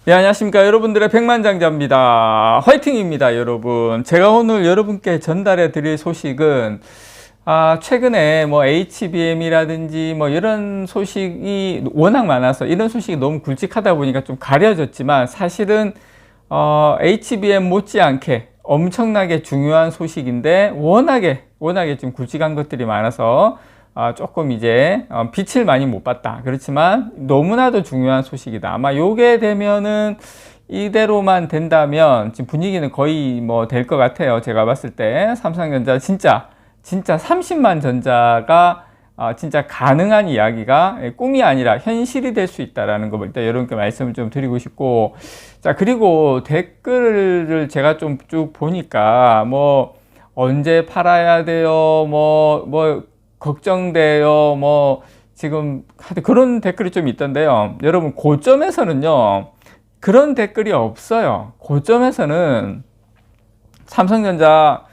네, 안녕하십니까. 여러분들의 백만장자입니다. 화이팅입니다, 여러분. 제가 오늘 여러분께 전달해 드릴 소식은, 최근에 뭐 HBM이라든지 뭐 이런 소식이 워낙 많아서 이런 소식이 너무 굵직하다 보니까 좀 가려졌지만 사실은, HBM 못지않게 엄청나게 중요한 소식인데 워낙에 좀 굵직한 것들이 많아서 조금 이제 빛을 많이 못 봤다. 그렇지만 너무나도 중요한 소식이다. 아마 요게 되면은 이대로만 된다면 지금 분위기는 거의 뭐 될 것 같아요. 제가 봤을 때 삼성전자 진짜 30만 전자가 진짜 가능한 이야기가 꿈이 아니라 현실이 될 수 있다라는 거 일단 여러분께 말씀을 좀 드리고 싶고, 자, 그리고 댓글을 제가 좀 쭉 보니까 뭐 언제 팔아야 돼요, 뭐 걱정돼요, 뭐 지금 그런 댓글이 좀 있던데요. 여러분, 고점에서는요 그런 댓글이 없어요. 고점에서는 삼성전자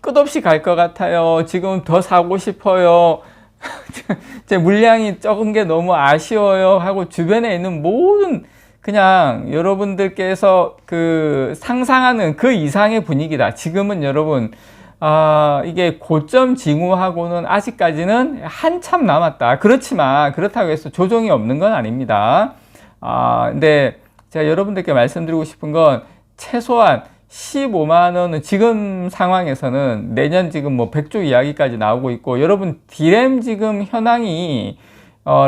끝없이 갈 것 같아요, 지금 더 사고 싶어요, 제 물량이 적은 게 너무 아쉬워요 하고 주변에 있는 모든 그냥 여러분들께서 그 상상하는 그 이상의 분위기다. 지금은 여러분, 이게 고점 징후하고는 아직까지는 한참 남았다. 그렇지만 그렇다고 해서 조정이 없는 건 아닙니다. 근데 제가 여러분들께 말씀드리고 싶은 건 최소한 15만 원은 지금 상황에서는 내년 지금 뭐 100조 이야기까지 나오고 있고, 여러분 D램 지금 현황이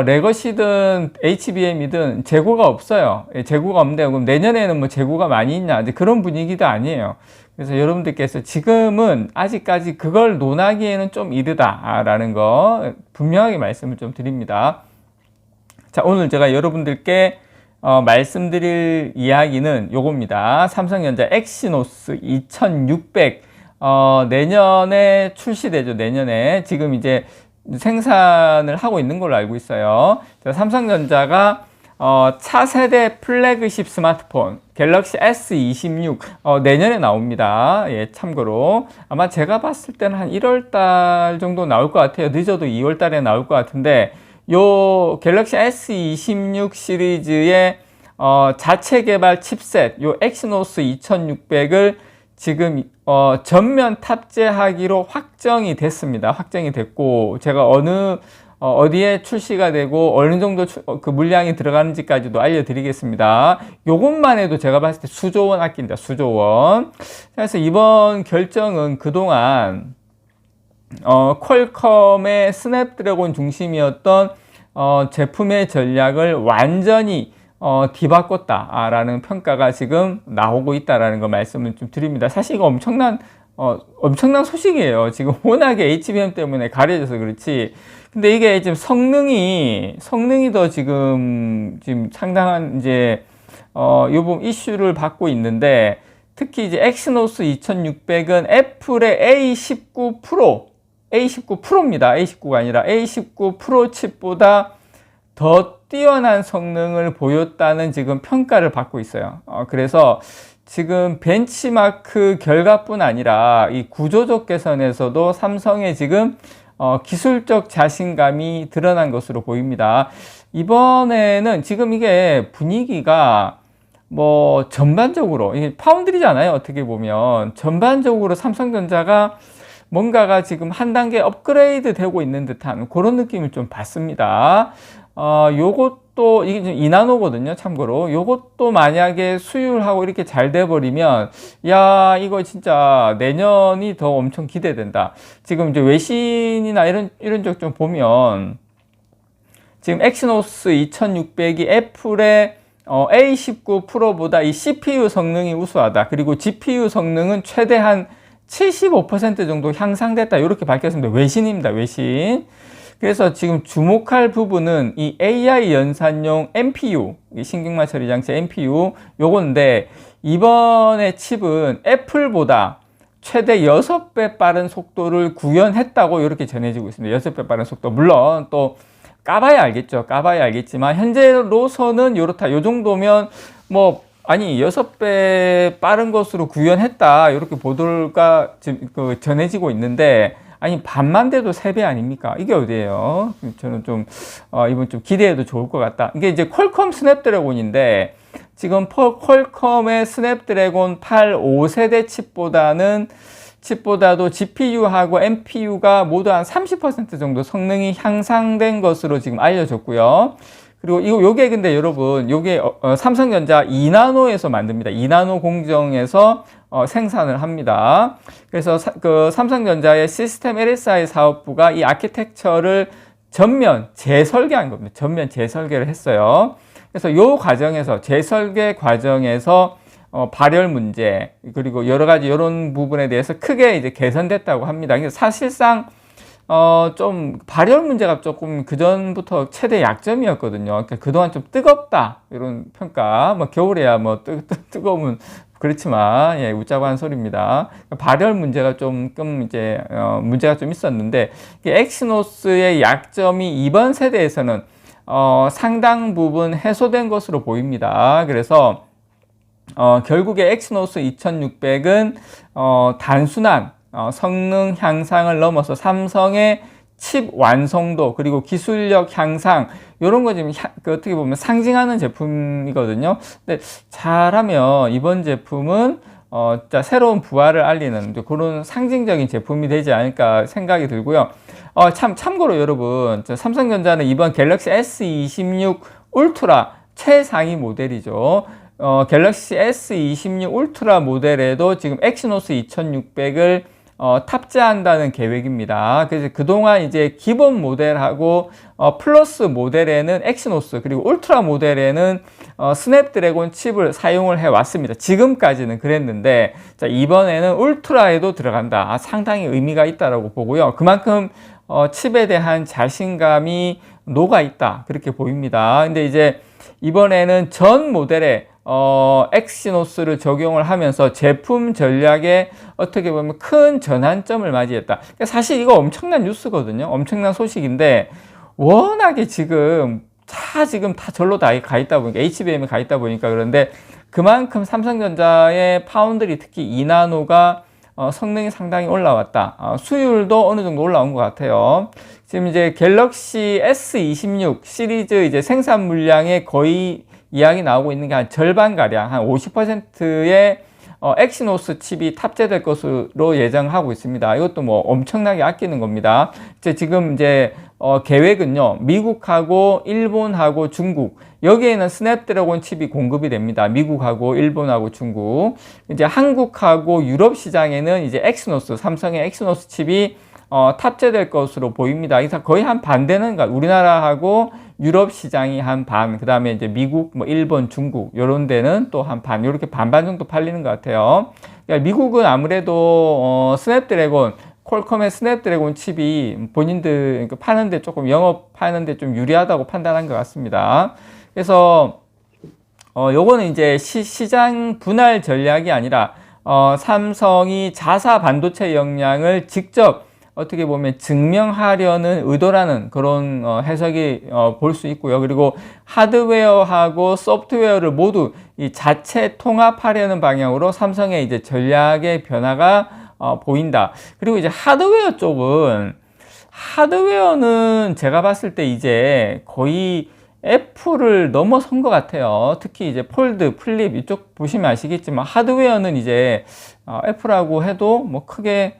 레거시든 HBM이든 재고가 없어요. 재고가 없는데 그럼 내년에는 뭐 재고가 많이 있냐, 이제 그런 분위기도 아니에요. 그래서 여러분들께서 지금은 아직까지 그걸 논하기에는 좀 이르다라는 거 분명하게 말씀을 좀 드립니다. 자, 오늘 제가 여러분들께 말씀드릴 이야기는 요겁니다. 삼성전자 엑시노스 2600 내년에 출시되죠. 내년에 지금 이제 생산을 하고 있는 걸로 알고 있어요. 삼성전자가 차세대 플래그십 스마트폰 갤럭시 S26 내년에 나옵니다. 예, 참고로 아마 제가 봤을 때는 한 1월달 정도 나올 것 같아요. 늦어도 2월달에 나올 것 같은데, 요 갤럭시 S26 시리즈의 자체 개발 칩셋 요 엑시노스 2600을 지금 전면 탑재하기로 확정이 됐습니다. 확정이 됐고, 제가 어디에 출시가 되고 어느 정도 그 물량이 들어가는지까지도 알려드리겠습니다. 요것만 해도 제가 봤을 때 수조원 아낀다, 수조원. 그래서 이번 결정은 그동안 퀄컴의 스냅드래곤 중심이었던 제품의 전략을 완전히 뒤바꿨다라는 평가가 지금 나오고 있다라는 거 말씀을 좀 드립니다. 사실 이거 엄청난 소식이에요. 지금 워낙에 HBM 때문에 가려져서 그렇지. 근데 이게 지금 성능이 더 지금 상당한 이제 요번 이슈를 받고 있는데, 특히 이제 엑시노스 2600은 애플의 A19 프로입니다. A19가 아니라 A19 프로 칩보다 더 뛰어난 성능을 보였다는 지금 평가를 받고 있어요. 그래서 지금 벤치마크 결과뿐 아니라 이 구조적 개선에서도 삼성의 지금 기술적 자신감이 드러난 것으로 보입니다. 이번에는 지금 이게 분위기가 뭐 전반적으로, 이게 파운드리잖아요. 어떻게 보면 전반적으로 삼성전자가 뭔가가 지금 한 단계 업그레이드 되고 있는 듯한 그런 느낌을 좀 받습니다. 요것도 이게 지금 2나노거든요. 참고로 요것도 만약에 수율하고 이렇게 잘 돼버리면, 야, 이거 진짜 내년이 더 엄청 기대된다. 지금 이제 외신이나 이런 쪽 좀 보면 지금 엑시노스 2600이 애플의 A19 프로보다 이 CPU 성능이 우수하다. 그리고 GPU 성능은 최대한 75% 정도 향상됐다. 이렇게 밝혔습니다. 외신입니다. 외신. 그래서 지금 주목할 부분은 이 AI 연산용 NPU, 신경말 처리 장치 NPU 요건데, 이번에 칩은 애플보다 최대 6배 빠른 속도를 구현했다고 이렇게 전해지고 있습니다. 6배 빠른 속도. 물론 또 까봐야 알겠지만 현재로서는 요렇다. 요 정도면 뭐 아니 6배 빠른 것으로 구현했다, 이렇게 보도가 지금 전해지고 있는데, 아니 반만 돼도 3배 아닙니까? 이게 어디예요? 저는 좀 이번 좀 기대해도 좋을 것 같다. 이게 이제 퀄컴 스냅드래곤인데 지금 퀄컴의 스냅드래곤 8 5세대 칩보다도 GPU하고 NPU가 모두 한 30% 정도 성능이 향상된 것으로 지금 알려졌고요. 그리고 요게 근데 여러분, 요게 삼성전자 2나노에서 만듭니다. 2나노 공정에서 생산을 합니다. 그래서 그 삼성전자의 시스템 LSI 사업부가 이 아키텍처를 전면 재설계한 겁니다. 전면 재설계를 했어요. 그래서 요 과정에서, 재설계 과정에서 발열 문제, 그리고 여러 가지 이런 부분에 대해서 크게 이제 개선됐다고 합니다. 그래서 사실상 좀 발열 문제가 조금 그전부터 최대 약점이었거든요. 그러니까 그동안 좀 뜨겁다 이런 평가. 뭐 겨울에야 뭐 뜨거우면 그렇지만, 예, 웃자고 한 소리입니다. 발열 문제가 조금 이제 문제가 좀 있었는데, 엑시노스의 약점이 이번 세대에서는 상당 부분 해소된 것으로 보입니다. 그래서 결국에 엑시노스 2600은 단순한 성능 향상을 넘어서 삼성의 칩 완성도 그리고 기술력 향상, 이런 거 지금 어떻게 보면 상징하는 제품이거든요. 근데 잘하면 이번 제품은 진짜 새로운 부활을 알리는 그런 상징적인 제품이 되지 않을까 생각이 들고요. 참고로 여러분, 삼성전자는 이번 갤럭시 S26 울트라 최상위 모델이죠. 갤럭시 S26 울트라 모델에도 지금 엑시노스 2600을 탑재한다는 계획입니다. 그래서 그동안 이제 기본 모델하고 플러스 모델에는 엑시노스, 그리고 울트라 모델에는 스냅드래곤 칩을 사용을 해 왔습니다. 지금까지는 그랬는데, 자, 이번에는 울트라에도 들어간다. 상당히 의미가 있다라고 보고요. 그만큼 칩에 대한 자신감이 녹아 있다, 그렇게 보입니다. 근데 이제 이번에는 전 모델에 엑시노스를 적용을 하면서 제품 전략에 어떻게 보면 큰 전환점을 맞이했다. 사실 이거 엄청난 뉴스거든요. 엄청난 소식인데, 워낙에 지금 다 절로 다 가 있다 보니까, HBM이 가 있다 보니까 그런데, 그만큼 삼성전자의 파운드리, 특히 2나노가 성능이 상당히 올라왔다. 수율도 어느 정도 올라온 것 같아요. 지금 이제 갤럭시 S26 시리즈 이제 생산 물량의 거의 이야기 나오고 있는 게 한 절반가량, 한 50%의 엑시노스 칩이 탑재될 것으로 예정하고 있습니다. 이것도 뭐 엄청나게 아끼는 겁니다. 지금 이제 계획은요, 미국하고 일본하고 중국, 여기에는 스냅드래곤 칩이 공급이 됩니다. 미국하고 일본하고 중국. 이제 한국하고 유럽 시장에는 이제 엑시노스, 삼성의 엑시노스 칩이 탑재될 것으로 보입니다. 그래서 거의 한 반 되는, 우리나라하고 유럽 시장이 한 반, 그 다음에 이제 미국, 뭐 일본, 중국, 요런 데는 또 한 반, 요렇게 반반 정도 팔리는 것 같아요. 그러니까 미국은 아무래도 스냅드래곤, 퀄컴의 스냅드래곤 칩이 본인들 파는데 조금 영업하는데 좀 유리하다고 판단한 것 같습니다. 그래서 요거는 이제 시장 분할 전략이 아니라 삼성이 자사 반도체 역량을 직접 어떻게 보면 증명하려는 의도라는 그런 해석이 볼 수 있고요. 그리고 하드웨어하고 소프트웨어를 모두 이 자체 통합하려는 방향으로 삼성의 이제 전략의 변화가 보인다. 그리고 이제 하드웨어 쪽은, 하드웨어는 제가 봤을 때 이제 거의 애플을 넘어선 것 같아요. 특히 이제 폴드, 플립 이쪽 보시면 아시겠지만 하드웨어는 이제 애플하고 해도 뭐 크게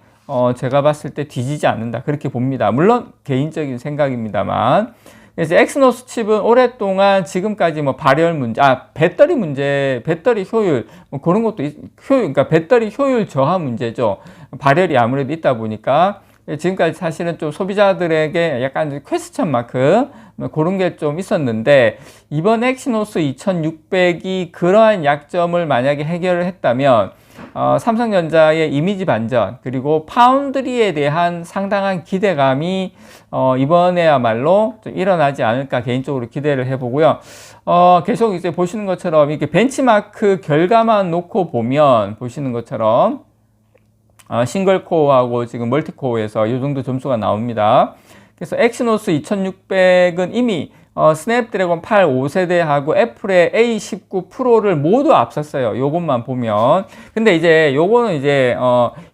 제가 봤을 때 뒤지지 않는다, 그렇게 봅니다. 물론 개인적인 생각입니다만. 그래서 엑시노스 칩은 오랫동안 지금까지 뭐 발열 문제, 배터리 문제, 배터리 효율, 뭐 그런 것도 그러니까 배터리 효율 저하 문제죠. 발열이 아무래도 있다 보니까 지금까지 사실은 좀 소비자들에게 약간 퀘스천 마크, 뭐 그런 게 좀 있었는데, 이번 엑시노스 2600이 그러한 약점을 만약에 해결을 했다면 삼성전자의 이미지 반전, 그리고 파운드리에 대한 상당한 기대감이 이번에야말로 좀 일어나지 않을까 개인적으로 기대를 해보고요. 계속 이제 보시는 것처럼 이렇게 벤치마크 결과만 놓고 보면, 보시는 것처럼 싱글코어하고 지금 멀티코어에서 이 정도 점수가 나옵니다. 그래서 엑시노스 2600은 이미 스냅드래곤 8 5세대하고 애플의 A19 프로를 모두 앞섰어요. 요것만 보면. 근데 이제 요거는 이제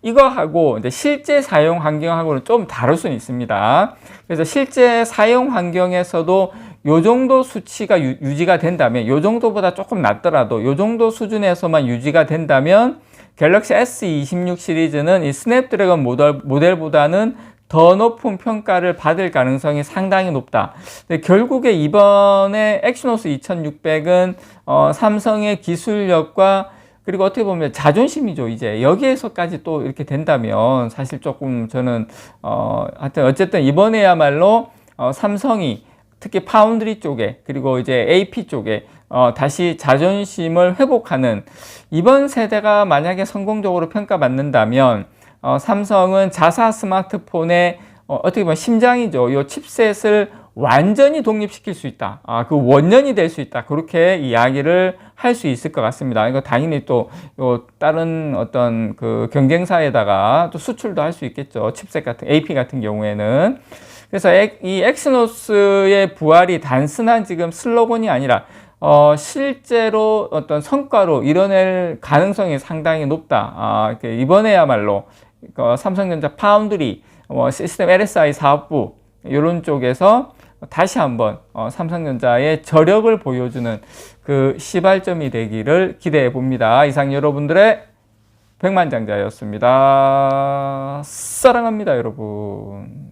이거하고 이제 실제 사용 환경하고는 좀 다를 수는 있습니다. 그래서 실제 사용 환경에서도 요 정도 수치가 유지가 된다면, 요 정도보다 조금 낮더라도 요 정도 수준에서만 유지가 된다면 갤럭시 S26 시리즈는 이 스냅드래곤 모델보다는 더 높은 평가를 받을 가능성이 상당히 높다. 근데 결국에 이번에 엑시노스 2600은 삼성의 기술력과 그리고 어떻게 보면 자존심이죠. 이제 여기에서까지 또 이렇게 된다면 사실 조금 저는 하여튼 어쨌든 이번에야말로 삼성이 특히 파운드리 쪽에 그리고 이제 AP 쪽에 다시 자존심을 회복하는 이번 세대가 만약에 성공적으로 평가받는다면 삼성은 자사 스마트폰의 어떻게 보면 심장이죠. 이 칩셋을 완전히 독립시킬 수 있다. 그 원년이 될 수 있다. 그렇게 이야기를 할 수 있을 것 같습니다. 이거 당연히 또 다른 어떤 그 경쟁사에다가 또 수출도 할 수 있겠죠. 칩셋 같은 AP 같은 경우에는. 그래서 이 엑시노스의 부활이 단순한 지금 슬로건이 아니라 실제로 어떤 성과로 이뤄낼 가능성이 상당히 높다. 이번에야말로 삼성전자 파운드리 시스템 LSI 사업부 이런 쪽에서 다시 한번 삼성전자의 저력을 보여주는 그 시발점이 되기를 기대해 봅니다. 이상 여러분들의 백만장자였습니다. 사랑합니다, 여러분.